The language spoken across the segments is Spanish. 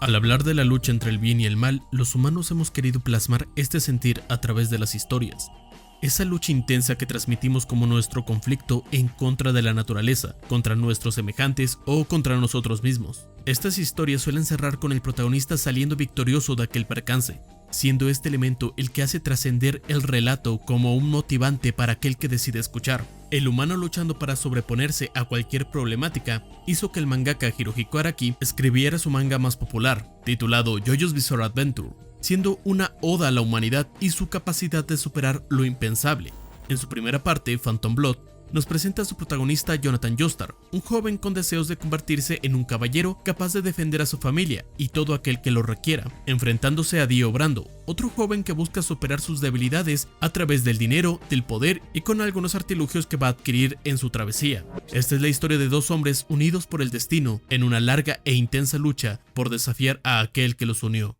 Al hablar de la lucha entre el bien y el mal, los humanos hemos querido plasmar este sentir a través de las historias. Esa lucha intensa que transmitimos como nuestro conflicto en contra de la naturaleza, contra nuestros semejantes o contra nosotros mismos. Estas historias suelen cerrar con el protagonista saliendo victorioso de aquel percance, siendo este elemento el que hace trascender el relato como un motivante para aquel que decide escuchar. El humano luchando para sobreponerse a cualquier problemática hizo que el mangaka Hirohiko Araki escribiera su manga más popular, titulado JoJo's Bizarre Adventure, siendo una oda a la humanidad y su capacidad de superar lo impensable. En su primera parte, Phantom Blood, nos presenta a su protagonista Jonathan Joestar, un joven con deseos de convertirse en un caballero capaz de defender a su familia y todo aquel que lo requiera, enfrentándose a Dio Brando, otro joven que busca superar sus debilidades a través del dinero, del poder y con algunos artilugios que va a adquirir en su travesía. Esta es la historia de dos hombres unidos por el destino en una larga e intensa lucha por desafiar a aquel que los unió.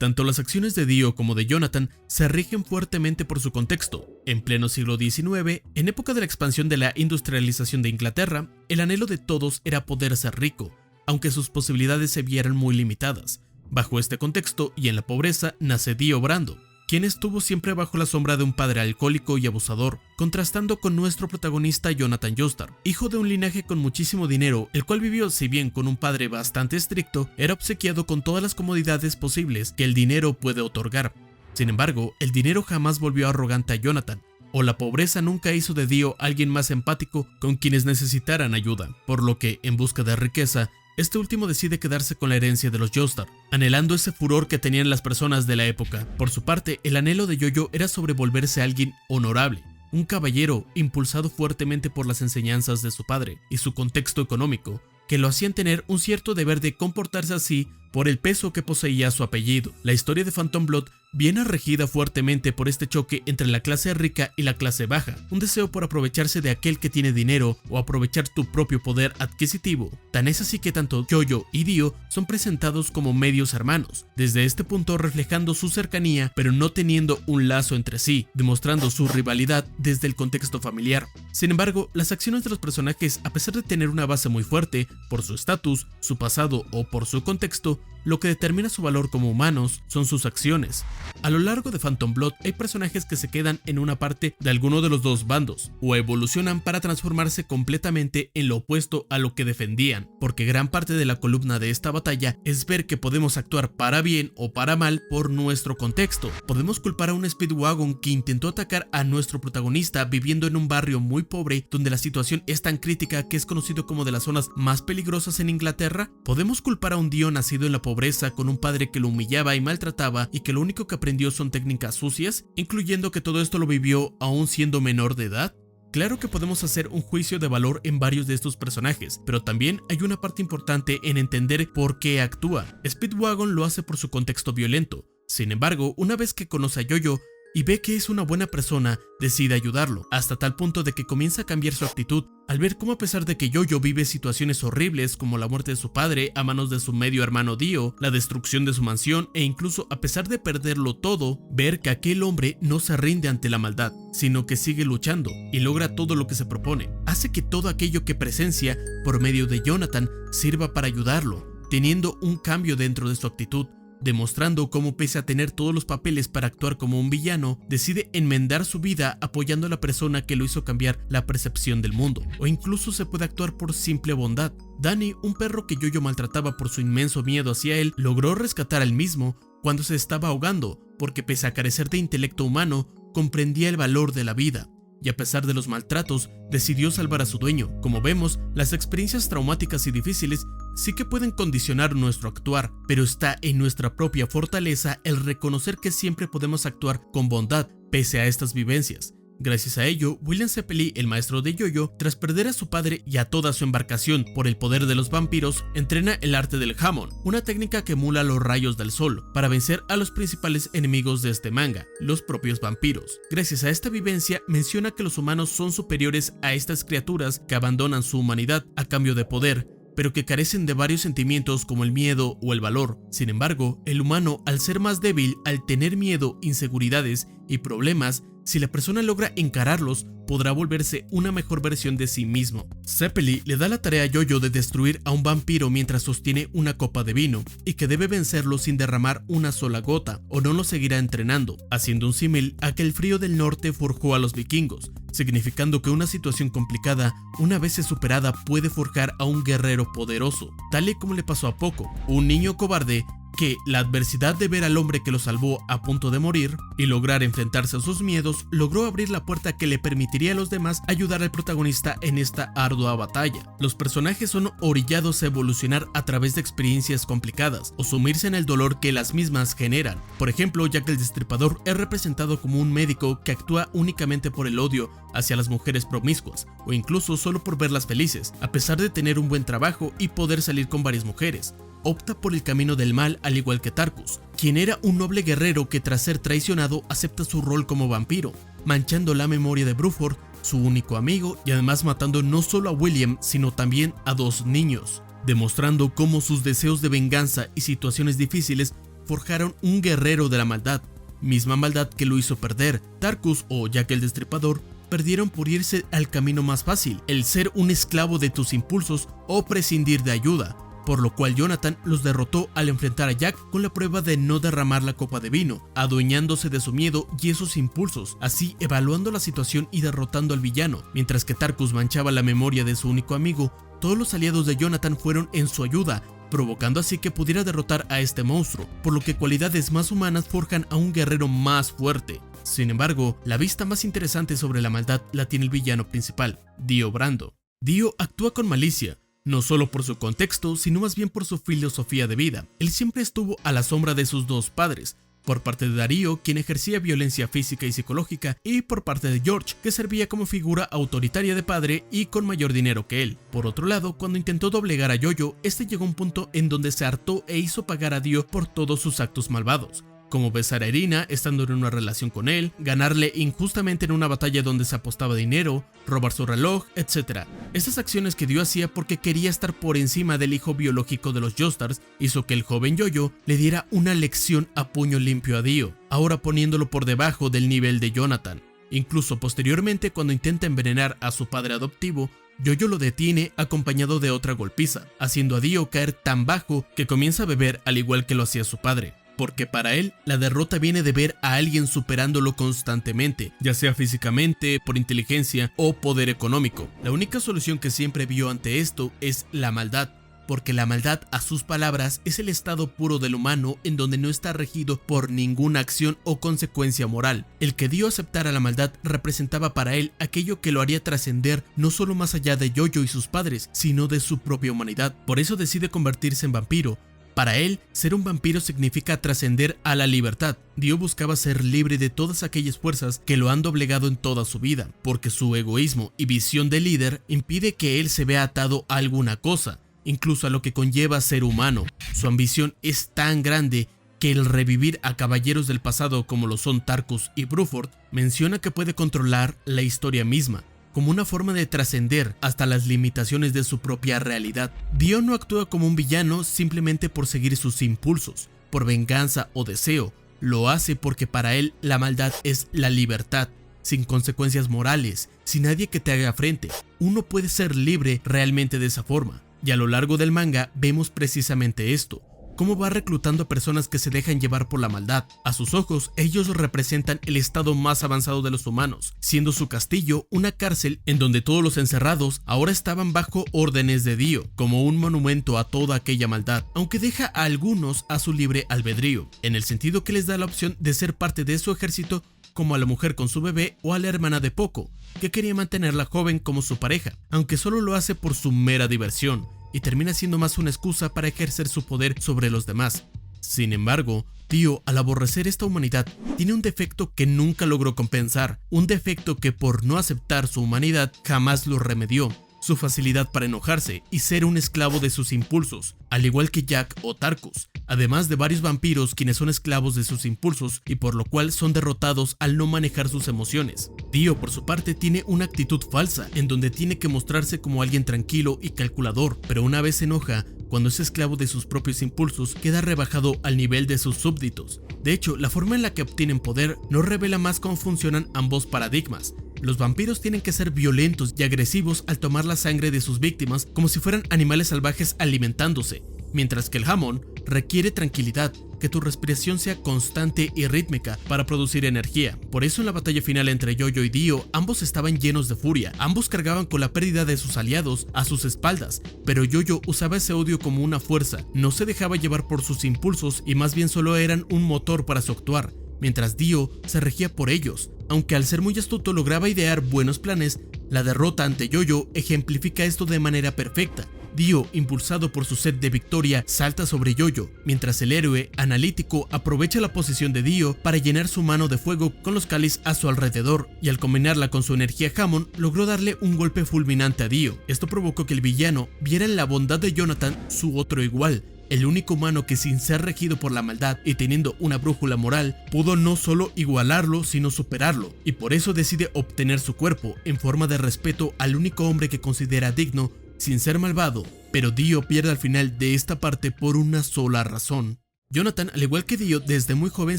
Tanto las acciones de Dio como de Jonathan se rigen fuertemente por su contexto. En pleno siglo XIX, en época de la expansión de la industrialización de Inglaterra, el anhelo de todos era poder ser rico, aunque sus posibilidades se vieran muy limitadas. Bajo este contexto y en la pobreza nace Dio Brando, quien estuvo siempre bajo la sombra de un padre alcohólico y abusador, contrastando con nuestro protagonista Jonathan Joestar, hijo de un linaje con muchísimo dinero, el cual vivió, si bien con un padre bastante estricto, era obsequiado con todas las comodidades posibles que el dinero puede otorgar. Sin embargo, el dinero jamás volvió arrogante a Jonathan, o la pobreza nunca hizo de Dio alguien más empático con quienes necesitaran ayuda, por lo que, en busca de riqueza, este último decide quedarse con la herencia de los Joestar, anhelando ese furor que tenían las personas de la época. Por su parte, el anhelo de Yoyo era sobrevolverse a alguien honorable, un caballero impulsado fuertemente por las enseñanzas de su padre y su contexto económico, que lo hacían tener un cierto deber de comportarse así por el peso que poseía su apellido. La historia de Phantom Blood viene regida fuertemente por este choque entre la clase rica y la clase baja, un deseo por aprovecharse de aquel que tiene dinero o aprovechar tu propio poder adquisitivo. Tan es así que tanto Jojo y Dio son presentados como medios hermanos, desde este punto reflejando su cercanía pero no teniendo un lazo entre sí, demostrando su rivalidad desde el contexto familiar. Sin embargo, las acciones de los personajes, a pesar de tener una base muy fuerte por su estatus, su pasado o por su contexto, lo que determina su valor como humanos son sus acciones. A lo largo de Phantom Blood hay personajes que se quedan en una parte de alguno de los dos bandos, o evolucionan para transformarse completamente en lo opuesto a lo que defendían, porque gran parte de la columna de esta batalla es ver que podemos actuar para bien o para mal por nuestro contexto. Podemos culpar a un Speedwagon que intentó atacar a nuestro protagonista viviendo en un barrio muy pobre donde la situación es tan crítica que es conocido como de las zonas más peligrosas en Inglaterra. Podemos culpar a un Dio nacido en la pobreza con un padre que lo humillaba y maltrataba y que lo único que aprendió son técnicas sucias, incluyendo que todo esto lo vivió aún siendo menor de edad. Claro que podemos hacer un juicio de valor en varios de estos personajes, pero también hay una parte importante en entender por qué actúa. Speedwagon lo hace por su contexto violento. Sin embargo, una vez que conoce a Yoyo y ve que es una buena persona, decide ayudarlo, hasta tal punto de que comienza a cambiar su actitud al ver cómo, a pesar de que Yoyo vive situaciones horribles como la muerte de su padre a manos de su medio hermano Dio, la destrucción de su mansión e incluso a pesar de perderlo todo, ver que aquel hombre no se rinde ante la maldad, sino que sigue luchando y logra todo lo que se propone, hace que todo aquello que presencia por medio de Jonathan sirva para ayudarlo, teniendo un cambio dentro de su actitud, demostrando cómo, pese a tener todos los papeles para actuar como un villano, decide enmendar su vida apoyando a la persona que lo hizo cambiar la percepción del mundo, o incluso se puede actuar por simple bondad. Danny, un perro que Yoyo maltrataba por su inmenso miedo hacia él, logró rescatar al mismo cuando se estaba ahogando, porque pese a carecer de intelecto humano, comprendía el valor de la vida. Y a pesar de los maltratos, decidió salvar a su dueño. Como vemos, las experiencias traumáticas y difíciles sí que pueden condicionar nuestro actuar, pero está en nuestra propia fortaleza el reconocer que siempre podemos actuar con bondad pese a estas vivencias. Gracias a ello, William Zeppeli, el maestro de Yoyo, tras perder a su padre y a toda su embarcación por el poder de los vampiros, entrena el arte del Hamon, una técnica que emula los rayos del sol, para vencer a los principales enemigos de este manga, los propios vampiros. Gracias a esta vivencia, menciona que los humanos son superiores a estas criaturas que abandonan su humanidad a cambio de poder, pero que carecen de varios sentimientos como el miedo o el valor. Sin embargo, el humano, al ser más débil, al tener miedo, inseguridades y problemas, si la persona logra encararlos, podrá volverse una mejor versión de sí mismo. Zeppeli le da la tarea a Yoyo de destruir a un vampiro mientras sostiene una copa de vino, y que debe vencerlo sin derramar una sola gota, o no lo seguirá entrenando, haciendo un símil a que el frío del norte forjó a los vikingos, significando que una situación complicada, una vez superada, puede forjar a un guerrero poderoso, tal y como le pasó a Poco, un niño cobarde que la adversidad de ver al hombre que lo salvó a punto de morir y lograr enfrentarse a sus miedos logró abrir la puerta que le permitiría a los demás ayudar al protagonista en esta ardua batalla. Los personajes son orillados a evolucionar a través de experiencias complicadas o sumirse en el dolor que las mismas generan. Por ejemplo, Jack el Destripador es representado como un médico que actúa únicamente por el odio hacia las mujeres promiscuas o incluso solo por verlas felices, a pesar de tener un buen trabajo y poder salir con varias mujeres. Opta por el camino del mal al igual que Tarkus, quien era un noble guerrero que tras ser traicionado acepta su rol como vampiro, manchando la memoria de Bruford, su único amigo, y además matando no solo a William sino también a 2 niños, demostrando cómo sus deseos de venganza y situaciones difíciles forjaron un guerrero de la maldad, misma maldad que lo hizo perder. Tarkus o Jack el Destripador perdieron por irse al camino más fácil, el ser un esclavo de tus impulsos o prescindir de ayuda, por lo cual Jonathan los derrotó al enfrentar a Jack con la prueba de no derramar la copa de vino, adueñándose de su miedo y esos impulsos, así evaluando la situación y derrotando al villano. Mientras que Tarkus manchaba la memoria de su único amigo, todos los aliados de Jonathan fueron en su ayuda, provocando así que pudiera derrotar a este monstruo, por lo que cualidades más humanas forjan a un guerrero más fuerte. Sin embargo, la vista más interesante sobre la maldad la tiene el villano principal, Dio Brando. Dio actúa con malicia, no solo por su contexto, sino más bien por su filosofía de vida. Él siempre estuvo a la sombra de sus 2 padres, por parte de Darío, quien ejercía violencia física y psicológica, y por parte de George, que servía como figura autoritaria de padre y con mayor dinero que él. Por otro lado, cuando intentó doblegar a Yoyo, este llegó a un punto en donde se hartó e hizo pagar a Dio por todos sus actos malvados, como besar a Irina estando en una relación con él, ganarle injustamente en una batalla donde se apostaba dinero, robar su reloj, etc. Estas acciones que Dio hacía porque quería estar por encima del hijo biológico de los Joestars hizo que el joven Yoyo le diera una lección a puño limpio a Dio, ahora poniéndolo por debajo del nivel de Jonathan. Incluso posteriormente, cuando intenta envenenar a su padre adoptivo, Yoyo lo detiene acompañado de otra golpiza, haciendo a Dio caer tan bajo que comienza a beber al igual que lo hacía su padre, porque para él la derrota viene de ver a alguien superándolo constantemente, ya sea físicamente, por inteligencia o poder económico. La única solución que siempre vio ante esto es la maldad, porque la maldad, a sus palabras, es el estado puro del humano en donde no está regido por ninguna acción o consecuencia moral. El que Dio aceptara la maldad representaba para él aquello que lo haría trascender no solo más allá de Yoyo y sus padres, sino de su propia humanidad. Por eso decide convertirse en vampiro. Para él, ser un vampiro significa trascender a la libertad. Dio buscaba ser libre de todas aquellas fuerzas que lo han doblegado en toda su vida, porque su egoísmo y visión de líder impide que él se vea atado a alguna cosa, incluso a lo que conlleva ser humano. Su ambición es tan grande que el revivir a caballeros del pasado como lo son Tarkus y Bruford menciona que puede controlar la historia misma, como una forma de trascender hasta las limitaciones de su propia realidad. Dio no actúa como un villano simplemente por seguir sus impulsos, por venganza o deseo. Lo hace porque para él la maldad es la libertad, sin consecuencias morales, sin nadie que te haga frente. Uno puede ser libre realmente de esa forma. Y a lo largo del manga vemos precisamente esto, cómo va reclutando a personas que se dejan llevar por la maldad. A sus ojos, ellos representan el estado más avanzado de los humanos, siendo su castillo una cárcel en donde todos los encerrados ahora estaban bajo órdenes de Dio, como un monumento a toda aquella maldad, aunque deja a algunos a su libre albedrío, en el sentido que les da la opción de ser parte de su ejército, como a la mujer con su bebé o a la hermana de Poco, que quería mantenerla joven como su pareja, aunque solo lo hace por su mera diversión, y termina siendo más una excusa para ejercer su poder sobre los demás. Sin embargo, Dio, al aborrecer esta humanidad, tiene un defecto que nunca logró compensar, un defecto que por no aceptar su humanidad jamás lo remedió: su facilidad para enojarse y ser un esclavo de sus impulsos, al igual que Jack o Tarkus. además de varios vampiros quienes son esclavos de sus impulsos y por lo cual son derrotados al no manejar sus emociones. Dio, por su parte, tiene una actitud falsa, en donde tiene que mostrarse como alguien tranquilo y calculador, pero una vez se enoja, cuando es esclavo de sus propios impulsos, queda rebajado al nivel de sus súbditos. De hecho, la forma en la que obtienen poder no revela más cómo funcionan ambos paradigmas. Los vampiros tienen que ser violentos y agresivos al tomar la sangre de sus víctimas como si fueran animales salvajes alimentándose, mientras que el Hammond requiere tranquilidad, que tu respiración sea constante y rítmica para producir energía. Por eso en la batalla final entre Yoyo y Dio, ambos estaban llenos de furia, ambos cargaban con la pérdida de sus aliados a sus espaldas, pero Yoyo usaba ese odio como una fuerza, no se dejaba llevar por sus impulsos y más bien solo eran un motor para su actuar, mientras Dio se regía por ellos. Aunque al ser muy astuto lograba idear buenos planes, la derrota ante Yoyo ejemplifica esto de manera perfecta. Dio, impulsado por su sed de victoria, salta sobre Yoyo, mientras el héroe analítico aprovecha la posición de Dio para llenar su mano de fuego con los cáliz a su alrededor, y al combinarla con su energía Hammond, logró darle un golpe fulminante a Dio. Esto provocó que el villano viera en la bondad de Jonathan su otro igual, el único humano que, sin ser regido por la maldad y teniendo una brújula moral, pudo no solo igualarlo sino superarlo, y por eso decide obtener su cuerpo en forma de respeto al único hombre que considera digno sin ser malvado. Pero Dio pierde al final de esta parte por una sola razón. Jonathan, al igual que Dio, desde muy joven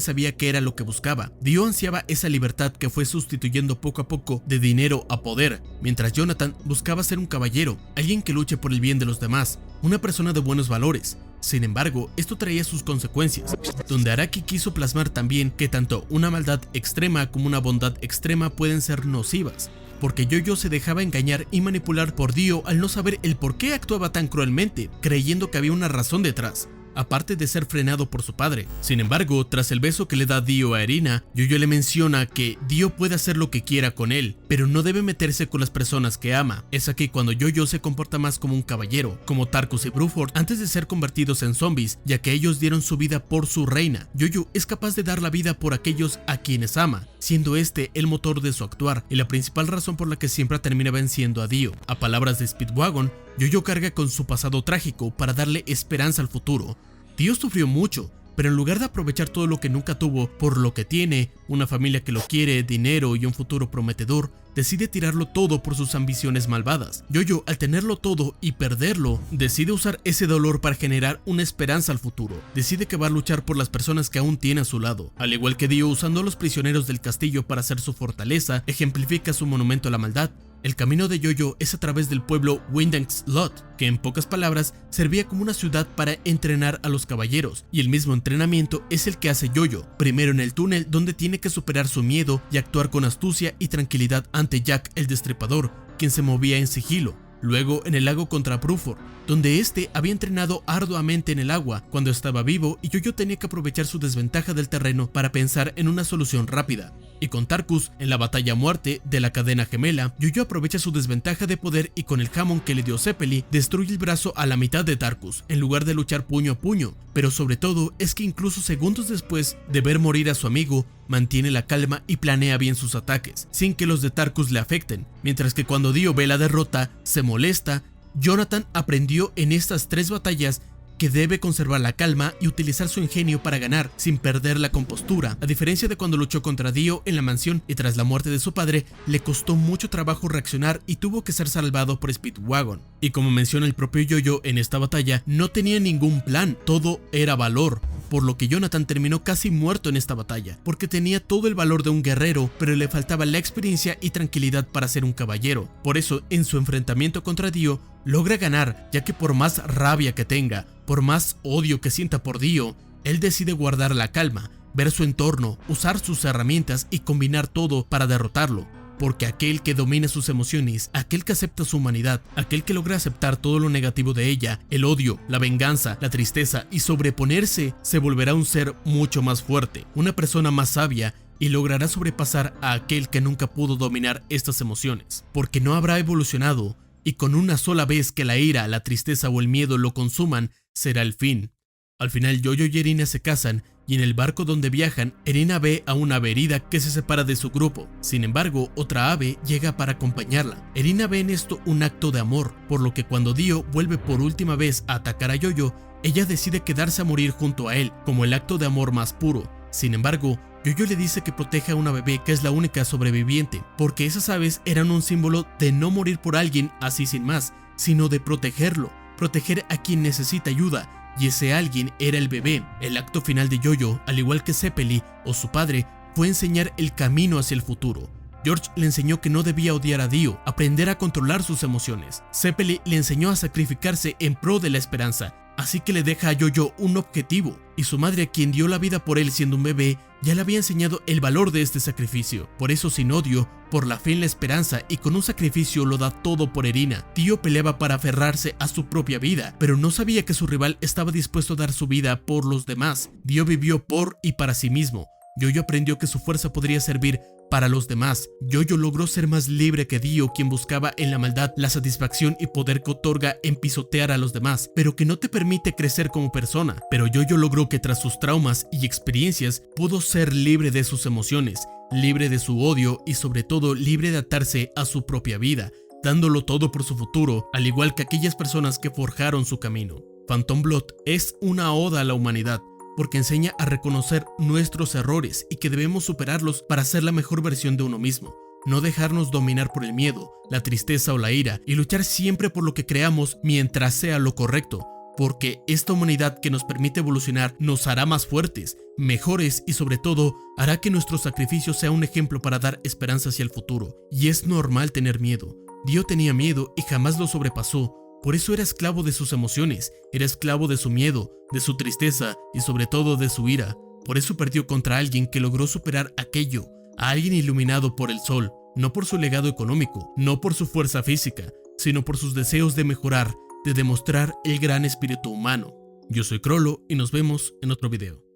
sabía qué era lo que buscaba. Dio ansiaba esa libertad que fue sustituyendo poco a poco de dinero a poder, mientras Jonathan buscaba ser un caballero, alguien que luche por el bien de los demás, una persona de buenos valores. Sin embargo, esto traía sus consecuencias, donde Araki quiso plasmar también que tanto una maldad extrema como una bondad extrema pueden ser nocivas, porque Yoyo se dejaba engañar y manipular por Dio al no saber el por qué actuaba tan cruelmente, creyendo que había una razón detrás, aparte de ser frenado por su padre. Sin embargo, tras el beso que le da Dio a Erina, Yoyo le menciona que Dio puede hacer lo que quiera con él, pero no debe meterse con las personas que ama. Es aquí cuando Yoyo se comporta más como un caballero, como Tarkus y Bruford antes de ser convertidos en zombies, ya que ellos dieron su vida por su reina. Yoyo es capaz de dar la vida por aquellos a quienes ama, siendo este el motor de su actuar y la principal razón por la que siempre termina venciendo a Dio. A palabras de Speedwagon, Yoyo carga con su pasado trágico para darle esperanza al futuro. Dio sufrió mucho, pero en lugar de aprovechar todo lo que nunca tuvo por lo que tiene, una familia que lo quiere, dinero y un futuro prometedor, decide tirarlo todo por sus ambiciones malvadas. Yoyo, al tenerlo todo y perderlo, decide usar ese dolor para generar una esperanza al futuro. Decide que va a luchar por las personas que aún tiene a su lado. Al igual que Dio, usando a los prisioneros del castillo para hacer su fortaleza, ejemplifica su monumento a la maldad. El camino de Yoyo es a través del pueblo Windenslot, que en pocas palabras servía como una ciudad para entrenar a los caballeros, y el mismo entrenamiento es el que hace Yoyo, primero en el túnel donde tiene que superar su miedo y actuar con astucia y tranquilidad ante Jack el Destripador, quien se movía en sigilo. Luego en el lago contra Bruford, donde este había entrenado arduamente en el agua cuando estaba vivo y Yoyo tenía que aprovechar su desventaja del terreno para pensar en una solución rápida. Y con Tarkus, en la batalla a muerte de la cadena gemela, Yoyo aprovecha su desventaja de poder y con el Hammond que le dio Zeppeli, destruye el brazo a la mitad de Tarkus, en lugar de luchar puño a puño. Pero sobre todo es que incluso segundos después de ver morir a su amigo, mantiene la calma y planea bien sus ataques, sin que los de Tarkus le afecten, mientras que cuando Dio ve la derrota, se molesta. Jonathan aprendió en estas 3 batallas que debe conservar la calma y utilizar su ingenio para ganar sin perder la compostura, a diferencia de cuando luchó contra Dio en la mansión y tras la muerte de su padre le costó mucho trabajo reaccionar y tuvo que ser salvado por Speedwagon. Y como menciona el propio Yoyo en esta batalla, no tenía ningún plan, todo era valor, por lo que Jonathan terminó casi muerto en esta batalla, porque tenía todo el valor de un guerrero, pero le faltaba la experiencia y tranquilidad para ser un caballero. Por eso, en su enfrentamiento contra Dio, logra ganar, ya que por más rabia que tenga, por más odio que sienta por Dio, él decide guardar la calma, ver su entorno, usar sus herramientas y combinar todo para derrotarlo. Porque aquel que domina sus emociones, aquel que acepta su humanidad, aquel que logra aceptar todo lo negativo de ella, el odio, la venganza, la tristeza y sobreponerse, se volverá un ser mucho más fuerte, una persona más sabia y logrará sobrepasar a aquel que nunca pudo dominar estas emociones, porque no habrá evolucionado y con una sola vez que la ira, la tristeza o el miedo lo consuman, será el fin. Al final Yoyo y Erina se casan y en el barco donde viajan, Erina ve a una ave herida que se separa de su grupo. Sin embargo, otra ave llega para acompañarla. Erina ve en esto un acto de amor, por lo que cuando Dio vuelve por última vez a atacar a Yoyo, ella decide quedarse a morir junto a él, como el acto de amor más puro. Sin embargo, Yoyo le dice que proteja a una bebé que es la única sobreviviente, porque esas aves eran un símbolo de no morir por alguien así sin más, sino de protegerlo, proteger a quien necesita ayuda, y ese alguien era el bebé. El acto final de Yoyo, al igual que Zeppeli o su padre, fue enseñar el camino hacia el futuro. George le enseñó que no debía odiar a Dio, aprender a controlar sus emociones. Zeppeli le enseñó a sacrificarse en pro de la esperanza, así que le deja a Yoyo un objetivo, y su madre, quien dio la vida por él siendo un bebé, ya le había enseñado el valor de este sacrificio. Por eso, sin odio, por la fe en la esperanza y con un sacrificio, lo da todo por Erina. Dio peleaba para aferrarse a su propia vida, pero no sabía que su rival estaba dispuesto a dar su vida por los demás. Dio vivió por y para sí mismo. Yoyo aprendió que su fuerza podría servir para los demás. Yoyo logró ser más libre que Dio, quien buscaba en la maldad la satisfacción y poder que otorga en pisotear a los demás, pero que no te permite crecer como persona. Pero Yoyo logró que tras sus traumas y experiencias pudo ser libre de sus emociones, libre de su odio y sobre todo libre de atarse a su propia vida, dándolo todo por su futuro, al igual que aquellas personas que forjaron su camino. Phantom Blood es una oda a la humanidad, porque enseña a reconocer nuestros errores y que debemos superarlos para ser la mejor versión de uno mismo. No dejarnos dominar por el miedo, la tristeza o la ira, y luchar siempre por lo que creamos mientras sea lo correcto, porque esta humanidad que nos permite evolucionar nos hará más fuertes, mejores y sobre todo hará que nuestro sacrificio sea un ejemplo para dar esperanza hacia el futuro. Y es normal tener miedo. Dio tenía miedo y jamás lo sobrepasó. Por eso era esclavo de sus emociones, era esclavo de su miedo, de su tristeza y sobre todo de su ira. Por eso perdió contra alguien que logró superar aquello, a alguien iluminado por el sol, no por su legado económico, no por su fuerza física, sino por sus deseos de mejorar, de demostrar el gran espíritu humano. Yo soy Crollo y nos vemos en otro video.